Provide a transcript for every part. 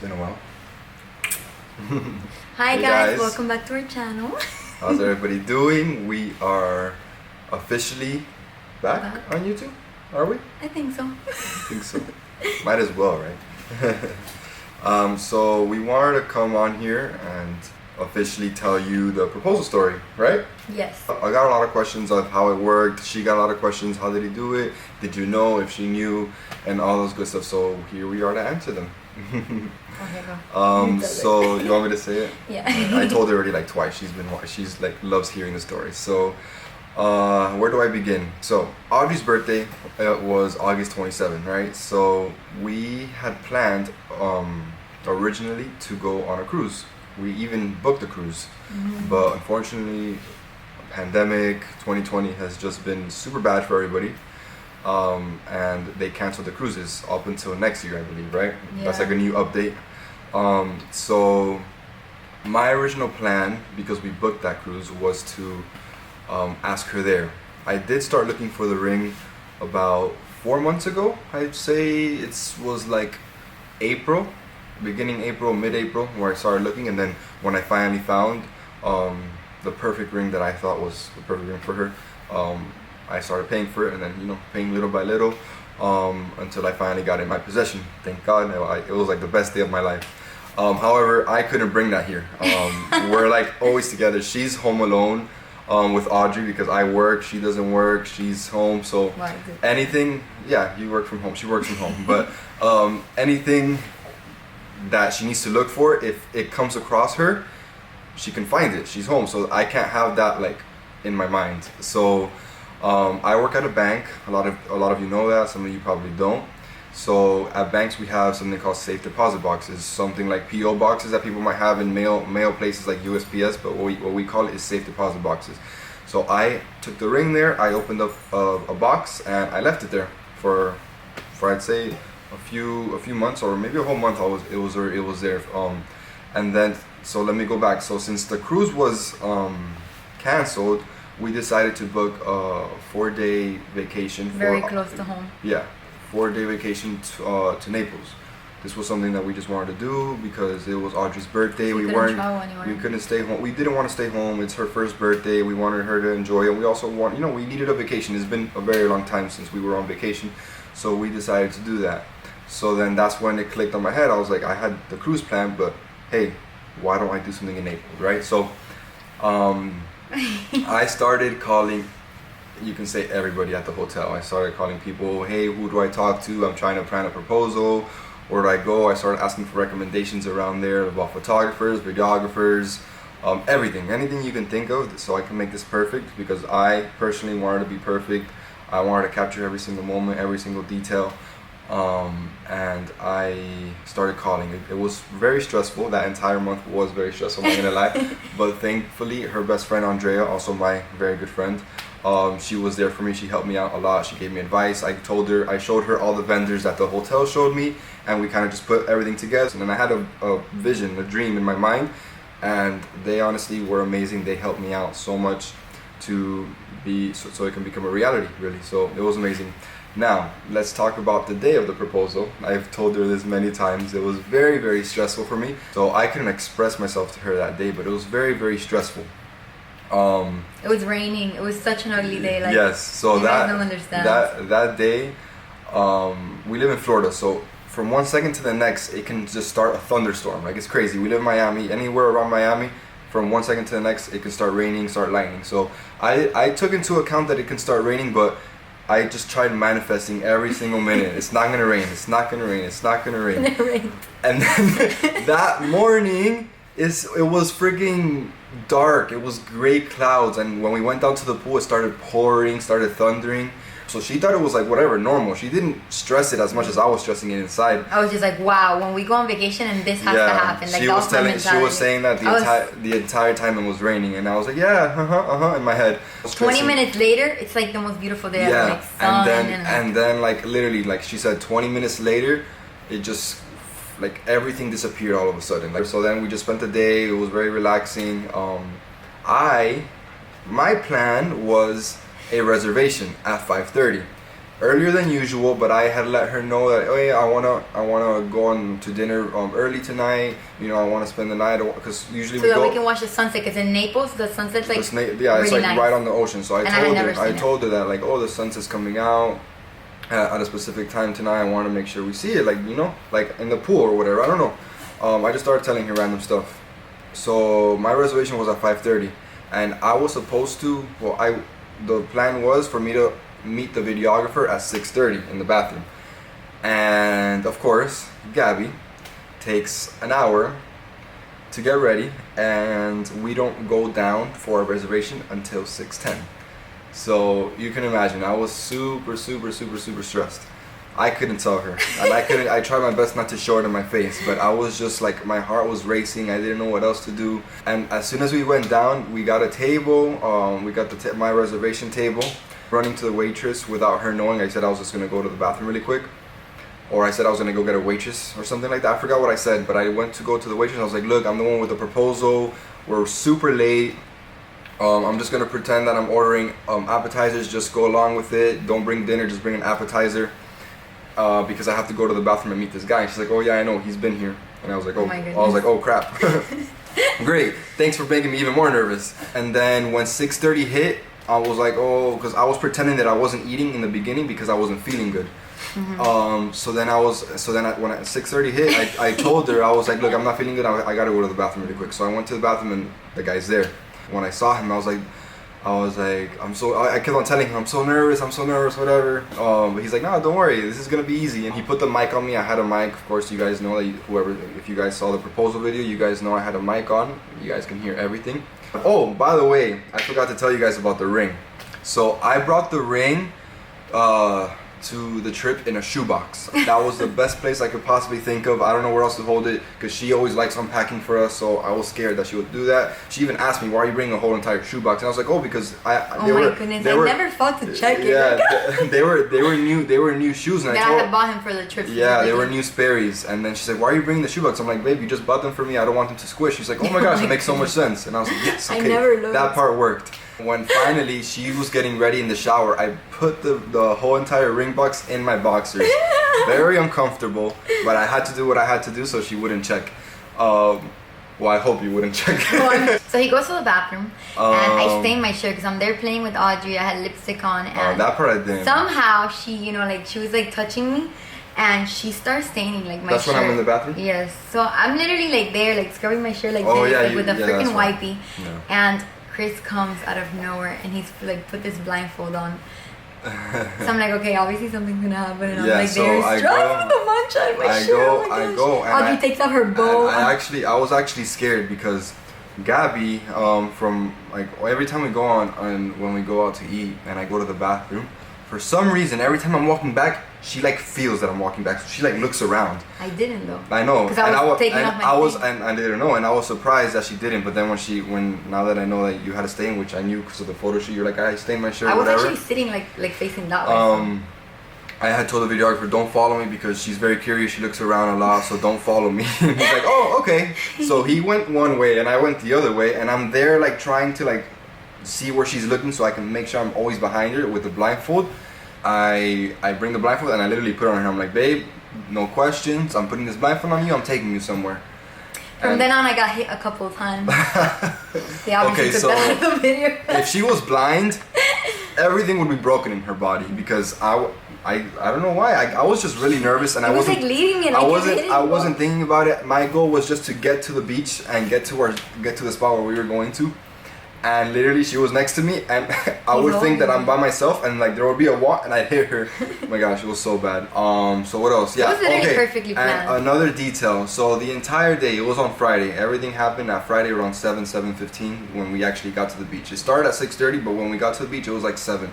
been a while. Hi Hey guys, guys. welcome back to our channel. How's everybody doing? We are officially back on YouTube, are we? I think so. I think so. Might as well, right? So we wanted to come on here and officially tell you the proposal story, right? Yes. I got a lot of questions of how it worked. She got a lot of questions. How did he do it? Did you know if she knew? And all those good stuff. So here we are to answer them. Okay, go. So you want me to say it? Yeah. I told her already like twice. She's like loves hearing the story. So where do I begin? So Audrey's birthday was August 27th, right? So we had planned originally to go on a cruise. We even booked a cruise, but unfortunately, pandemic 2020 has just been super bad for everybody, and they canceled the cruises up until next year, I believe, right? Yeah. That's like a new update. So my original plan, because we booked that cruise, was to ask her there. I did start looking for the ring about 4 months ago. I'd say it was like April. Beginning April, mid-April, where I started looking, and then when I finally found the perfect ring that I thought was the perfect ring for her, I started paying for it, and then paying little by little until I finally got it in my possession. Thank God, it was like the best day of my life. However, I couldn't bring that here. We're like always together. She's home alone with Audrey because I work. She doesn't work. She's home, so anything. Yeah, you work from home. She works from home, but anything that she needs to look for, if it comes across her, she can find it. She's home, so I can't have that like in my mind. So I work at a bank. A lot of you know that. Some of you probably don't. So at banks we have something called safe deposit boxes, something like PO boxes that people might have in mail places like USPS, but what we call it is safe deposit boxes. So I took the ring there. I opened up a box and I left it there for I'd say a few months, or maybe a whole month. It was there, and then so let me go back. So since the cruise was canceled, we decided to book a 4-day vacation. Very close to home. Yeah, 4-day vacation to Naples. This was something that we just wanted to do because it was Audrey's birthday. We couldn't stay home. We didn't want to stay home. It's her first birthday. We wanted her to enjoy it. We also we needed a vacation. It's been a very long time since we were on vacation, so we decided to do that. So then that's when it clicked on my head. I was like, I had the cruise plan, but hey, why don't I do something in Naples, right? So I started calling, you can say everybody at the hotel. I started calling people, hey, who do I talk to? I'm trying to plan a proposal. Where do I go? I started asking for recommendations around there about photographers, videographers, anything you can think of, so I can make this perfect, because I personally wanted to be perfect. I wanted to capture every single moment, every single detail. And I started calling. It was very stressful. That entire month was very stressful, I'm not gonna lie. But thankfully, her best friend Andrea, also my very good friend, she was there for me. She helped me out a lot. She gave me advice. I showed her all the vendors that the hotel showed me, and we kind of just put everything together. And then I had a vision, a dream in my mind, and they honestly were amazing. They helped me out so much to be so it can become a reality, really. So it was amazing. Now, let's talk about the day of the proposal. I've told her this many times. It was very, very stressful for me. So I couldn't express myself to her that day, but it was very, very stressful. It was raining. It was such an ugly day. Like, yes, so you guys don't understand. that day, we live in Florida, so from one second to the next, it can just start a thunderstorm. Like, it's crazy. We live in Miami. Anywhere around Miami, from one second to the next, it can start raining, start lightning. So I took into account that it can start raining, but I just tried manifesting every single minute. It's not gonna rain. It's not gonna rain. It's not gonna rain. And then that morning, it was freaking dark. It was gray clouds, and when we went down to the pool, it started pouring, started thundering. So she thought it was like whatever, normal. She didn't stress it as much as I was stressing it inside. I was just like, wow, when we go on vacation and this has to happen. Like, she was saying that the entire time it was raining, and I was like, yeah, in my head. 20 minutes later, it's like the most beautiful day ever. Like, sun and then like literally, like she said, 20 minutes later, it just like everything disappeared all of a sudden. Like, so then we just spent the day. It was very relaxing. My plan was a reservation at 5:30. earlier than usual, but I had let her know that, oh yeah, I wanna go on to dinner early tonight. You know, I want to spend the night because usually so that we can watch the sunset. Because in Naples, the sunset's like it's really like nice. right on the ocean. So I I told her that like, oh, the sunset's coming out at a specific time tonight. I want to make sure we see it, like, you know, like in the pool or whatever. I don't know. I just started telling her random stuff. So my reservation was at 5:30, and I was supposed to. The plan was for me to meet the videographer at 6:30 in the bathroom, and of course, Gabby takes an hour to get ready, and we don't go down for a reservation until 6:10. So you can imagine, I was super stressed. I couldn't tell her, and I tried my best not to show it in my face, but I was just like, my heart was racing. I didn't know what else to do. And as soon as we went down, we got a table. We got my reservation table. Running to the waitress without her knowing, I said I was just gonna go to the bathroom really quick, or I said I was gonna go get a waitress or something like that. I forgot what I said, but I went to go to the waitress. I was like, look, I'm the one with the proposal. We're super late. I'm just gonna pretend that I'm ordering appetizers. Just go along with it. Don't bring dinner. Just bring an appetizer. Because I have to go to the bathroom and meet this guy. And she's like, oh yeah, I know, he's been here. And I was like, oh crap. Great, thanks for making me even more nervous. And then when 6:30 hit, I was like, oh, because I was pretending that I wasn't eating in the beginning because I wasn't feeling good. Mm-hmm. When at 6:30 hit, I told her, I was like, look, I'm not feeling good. I gotta go to the bathroom really quick. So I went to the bathroom and the guy's there. When I saw him, I was like, I kept on telling him, I'm so nervous, whatever. But he's like, no, don't worry, this is gonna be easy. And he put the mic on me. I had a mic. Of course, you guys know that if you guys saw the proposal video, you guys know I had a mic on. You guys can hear everything. Oh, by the way, I forgot to tell you guys about the ring. So I brought the ring to the trip in a shoebox. That was the best place I could possibly think of. I don't know where else to hold it because she always likes unpacking for us, so I was scared that she would do that. She even asked me, why are you bringing a whole entire shoebox? And I was like, oh, because I never thought to check it. Yeah, they were new shoes, and I had bought him for the trip. Yeah, they were new Sperry's, and then she said, why are you bringing the shoebox? I'm like, babe, you just bought them for me. I don't want them to squish. She's like, oh my gosh, it makes so much sense. And I was like, yes, okay, that part worked. When finally she was getting ready in the shower, I put the whole entire ring box in my boxers. Very uncomfortable, but I had to do what I had to do so she wouldn't check. Well, I hope you wouldn't check. So he goes to the bathroom, and I stain my shirt because I'm there playing with Audrey. I had lipstick on, and that part I didn't. Somehow she, she was like touching me, and she starts staining like my shirt. That's when I'm in the bathroom? Yes. So I'm literally like there, like scrubbing my shirt like this, like with a freaking wipey. Yeah. And Chris comes out of nowhere and he's like put this blindfold on. So I'm like, okay, obviously something's gonna happen, and I'm like, there's drugs with the munch on my shirt. I go, and Audrey takes out her bow. I was actually scared because Gabby, from like every time we go on and when we go out to eat and I go to the bathroom, for some reason every time I'm walking back, she like feels that I'm walking back, so she like looks around. I didn't though. I know. Because I was taking off my thing. And I didn't know, and I was surprised that she didn't. But then now that I know that you had a stain, which I knew because of the photo shoot, you're like, I stained my shirt. I was whatever. actually sitting like facing that way. I had told the videographer, don't follow me because she's very curious. She looks around a lot, so don't follow me. He's like, oh, okay. So he went one way and I went the other way, and I'm there like trying to like see where she's looking so I can make sure I'm always behind her with the blindfold. I bring the blindfold and I literally put it on her. I'm like, babe, no questions. I'm putting this blindfold on you. I'm taking you somewhere. From then on, I got hit a couple of times. They obviously took that out of the video. If she was blind, everything would be broken in her body because I don't know why. I was just really nervous, and I wasn't like leading it. I wasn't thinking about it. My goal was just to get to the beach and get to the spot where we were going to. And literally, she was next to me, and I would think that I'm by myself, and like there would be a walk, and I'd hit her. Oh my gosh, it was so bad. So what else? Yeah, it was literally perfectly planned. And another detail. So the entire day, it was on Friday. Everything happened at Friday around 7:15 when we actually got to the beach. It started at 6:30, but when we got to the beach, it was like 7.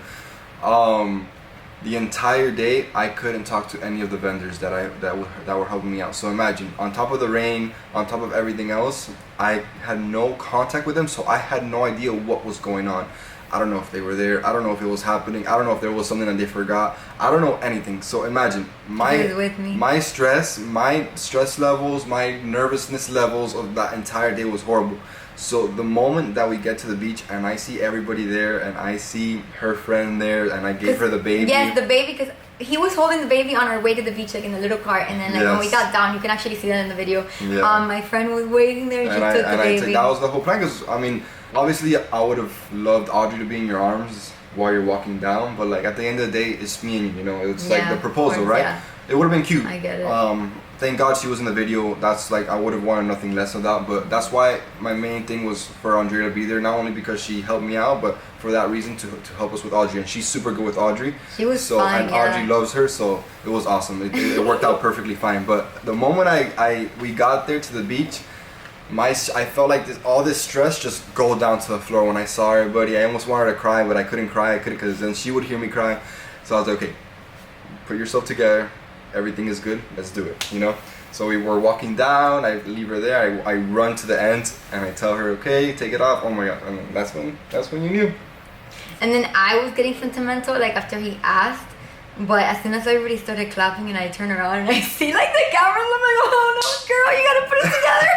The entire day, I couldn't talk to any of the vendors that were helping me out. So imagine, on top of the rain, on top of everything else, I had no contact with them, so I had no idea what was going on. I don't know if they were there. I don't know if it was happening. I don't know if there was something that they forgot. I don't know anything. So imagine my stress levels, my nervousness levels of that entire day was horrible. So the moment that we get to the beach and I see everybody there and I see her friend there and I gave her the baby. Yes, the baby, because he was holding the baby on our way to the beach, like in the little cart, and then like when we got down, you can actually see that in the video. My friend was waiting there and she took the baby. That was the whole plan, because I mean, obviously I would have loved Audrey to be in your arms while you're walking down, but like at the end of the day, it's me and you, you know, it's like the proposal, right? Yeah. It would have been cute. I get it. Thank God she was in the video. That's like, I would have wanted nothing less of that, but that's why my main thing was for Andrea to be there, not only because she helped me out, but for that reason to help us with Audrey, and she's super good with Audrey. She was fine, and Audrey loves her, so it was awesome. It worked out perfectly fine. But the moment we got there to the beach, I felt like all this stress just go down to the floor when I saw everybody. I almost wanted to cry, but I couldn't cry. Because then she would hear me cry. So I was like, okay, put yourself together. Everything is good. Let's do it. You know. So we were walking down. I leave her there. I run to the end and I tell her, okay, take it off. Oh my God! And that's when you knew. And then I was getting sentimental, like after he asked. But as soon as everybody started clapping and I turn around and I see like the camera, I'm like, oh no, girl, you gotta put it together.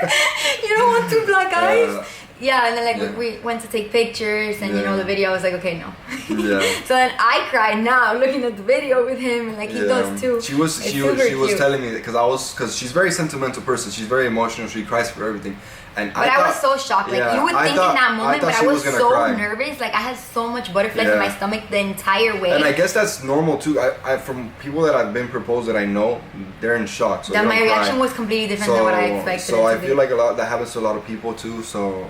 You don't want two black eyes. Yeah, and then like we went to take pictures and you know the video, I was like, okay, no. So then I cried now looking at the video with him, and like he does too. She was telling me that because she's a very sentimental person. She's very emotional. She cries for everything. But I was so shocked. Like you would think in that moment, but I was so nervous. Like I had so much butterflies in my stomach the entire way. And I guess that's normal too. I from people that I've been proposed that I know, they're in shock. So that my reaction was completely different than what I expected. So I feel like that happens to a lot of people too. So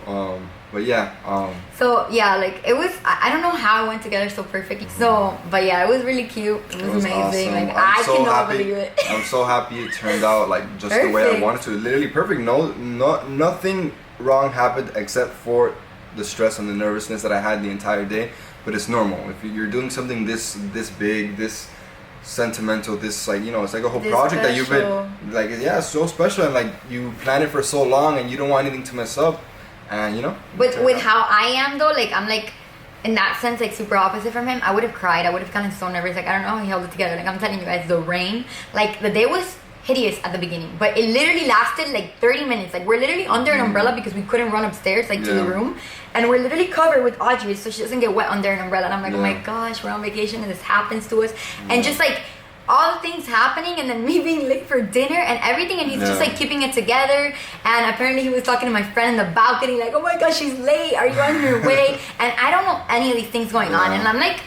but yeah. So yeah, like it was. I don't know how it went together so perfectly. So, but yeah, it was really cute. It was amazing. Awesome. Like I cannot believe it. I'm so happy it turned out like just the way I wanted to. Literally perfect. Nothing wrong happened except for the stress and the nervousness that I had the entire day. But it's normal. If you're doing something this big, this sentimental, this like, you know, it's like a whole project that you've been like, it's so special, and like you plan it for so long and you don't want anything to mess up. And you know, with how I am though, like I'm like in that sense like super opposite from him. I would have cried. I would have gotten so nervous. Like I don't know how he held it together. Like I'm telling you guys, the rain, like the day was hideous at the beginning, but it literally lasted like 30 minutes. Like we're literally under an umbrella because we couldn't run upstairs like to the room, and we're literally covered with Audrey so she doesn't get wet under an umbrella. And I'm like, oh my gosh, we're on vacation and this happens to us. And just like all the things happening, and then me being late for dinner and everything, and he's just like keeping it together. And apparently he was talking to my friend in the balcony like, oh my gosh, she's late, are you on your way? And I don't know any of these things going on, and I'm like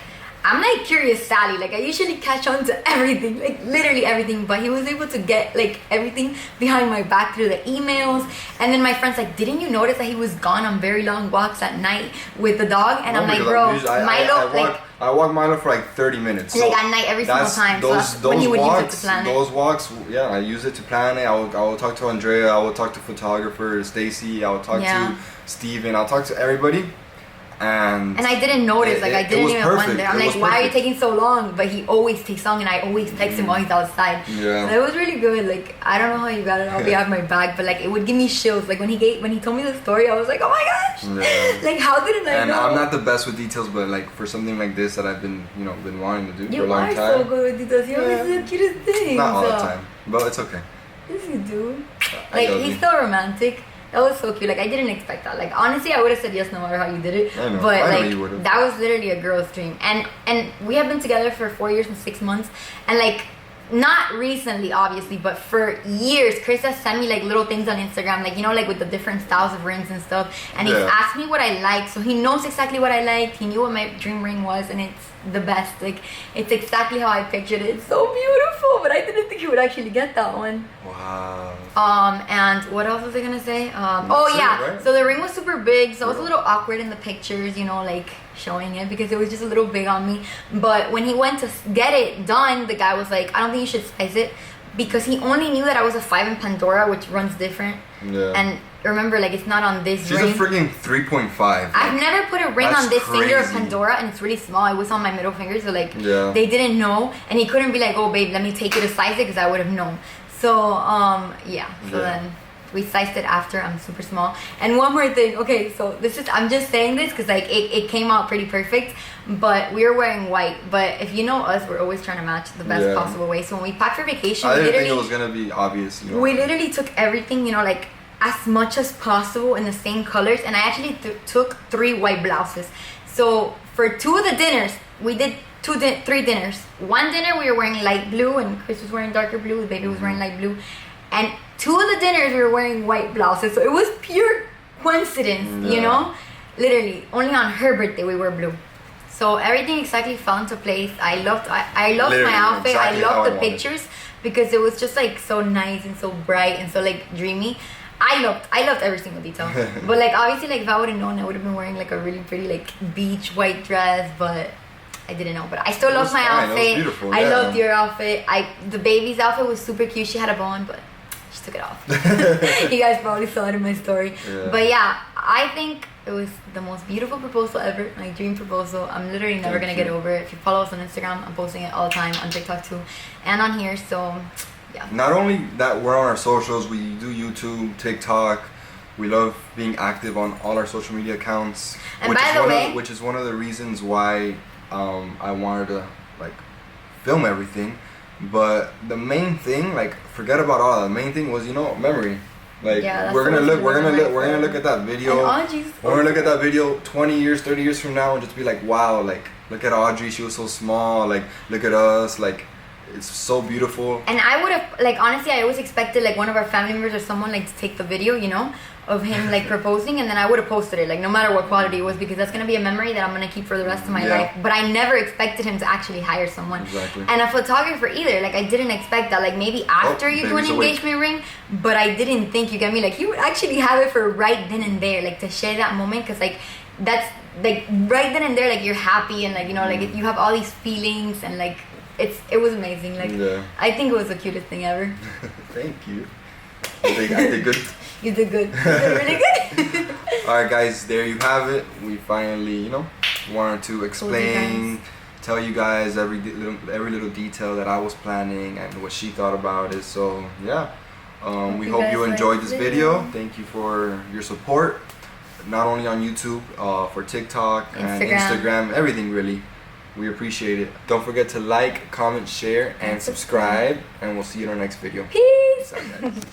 curious Sally. Like I usually catch on to everything, like literally everything, but he was able to get like everything behind my back through the emails. And then my friend's like, didn't you notice that he was gone on very long walks at night with the dog? And I'm like, bro, Milo, I walk Milo for like 30 minutes. Like at night every single time. Those when he would walks, use it to plan it. Those walks, I use it to plan it. I will talk to Andrea. I will talk to photographer Stacy. I will talk to Steven. I'll talk to everybody. And I didn't notice, like I didn't even wonder. I'm like, why are you taking so long? But he always takes long, and I always text him while he's outside. Yeah. So it was really good. Like I don't know how you got it all behind my back, but like it would give me chills. Like when he told me the story, I was like, oh my gosh, like how didn't I know? And I'm not the best with details, but like for something like this that I've been wanting to do for a long time. You are so good with details. You always do the cutest things. Not all the time, but it's okay. Yes, you do. Like he's so romantic. That was so cute. Like I didn't expect that. Like honestly, I would have said yes no matter how you did it. I know. But I like that was literally a girl's dream. And we have been together for 4 years and 6 months. And like not recently obviously, but for years Chris has sent me like little things on Instagram, like like with the different styles of rings and stuff. And he's asked me what I like, so he knows exactly what I like. He knew what my dream ring was, and it's the best. Like it's exactly how I pictured it. It's so beautiful, but I didn't think he would actually get that one. Wow. And what else was I gonna say? Right? So the ring was super big, so it was a little awkward in the pictures, like showing it because it was just a little big on me. But when he went to get it done, the guy was like, I don't think you should size it, because he only knew that I was a 5 in Pandora, which runs different. Yeah. And remember, like it's not on this ring. She's a freaking 3.5. I've never put a ring on this finger of Pandora, and it's really small. It was on my middle finger, so like they didn't know, and he couldn't be like, oh babe, let me take you to size it, because I would have known. So then We sized it after. I'm super small. And one more thing. Okay, so I'm just saying this because like it came out pretty perfect. But we were wearing white. But if you know us, we're always trying to match the best possible way. So when we packed for vacation, I didn't think it was gonna be obvious. You know? We literally took everything, you know, like as much as possible in the same colors. And I actually took 3 white blouses. So for 2 of the dinners, we did 3 dinners. One dinner we were wearing light blue, and Chris was wearing darker blue. The baby was wearing light blue. And 2 of the dinners we were wearing white blouses. So it was pure coincidence, you know. Literally, only on her birthday we wore blue. So everything exactly fell into place. I loved my outfit. Exactly, I loved the pictures because it was just like so nice and so bright and so like dreamy. I loved every single detail. But like obviously, like if I would have known, I would have been wearing like a really pretty like beach white dress. But I didn't know. But I still loved my outfit. Beautiful, I loved your outfit. The baby's outfit was super cute. She had a bow on, but she took it off. You guys probably saw it in my story. Yeah. But yeah, I think it was the most beautiful proposal ever. My dream proposal. I'm literally never gonna get over it. If you follow us on Instagram, I'm posting it all the time, on TikTok too, and on here. So yeah. Not only that, we're on our socials. We do YouTube, TikTok. We love being active on all our social media accounts. And by the way, which is one of the reasons why I wanted to like film everything. But the main thing, like, forget about all that. The main thing was, you know, memory. Like, we're gonna look at that video. We're gonna look at that video 20 years, 30 years from now, and just be like, wow, like, look at Audrey, she was so small. Like, look at us, like, it's so beautiful. And I would have, like, honestly, I always expected like one of our family members or someone like to take the video, you know, of him like proposing, and then I would have posted it, like, no matter what quality it was, because that's gonna be a memory that I'm gonna keep for the rest of my life. But I never expected him to actually hire someone. Exactly. And a photographer either. Like, I didn't expect that. Like, maybe after you do an engagement ring, but I didn't think, you get me? Like, you would actually have it for right then and there, like to share that moment, because like that's like right then and there, like you're happy and like, you know, like you have all these feelings, and like it was amazing. Like, I think it was the cutest thing ever. Thank you. I did good. You did good. You did really good. Alright guys, there you have it. We finally, you know, wanted to explain, tell you guys every little detail that I was planning and what she thought about it. So yeah, we hope you enjoyed this video. Thank you for your support, not only on YouTube, for TikTok and Instagram, everything really. We appreciate it. Don't forget to like, comment, share, and subscribe. And we'll see you in our next video. Peace. Peace out, guys.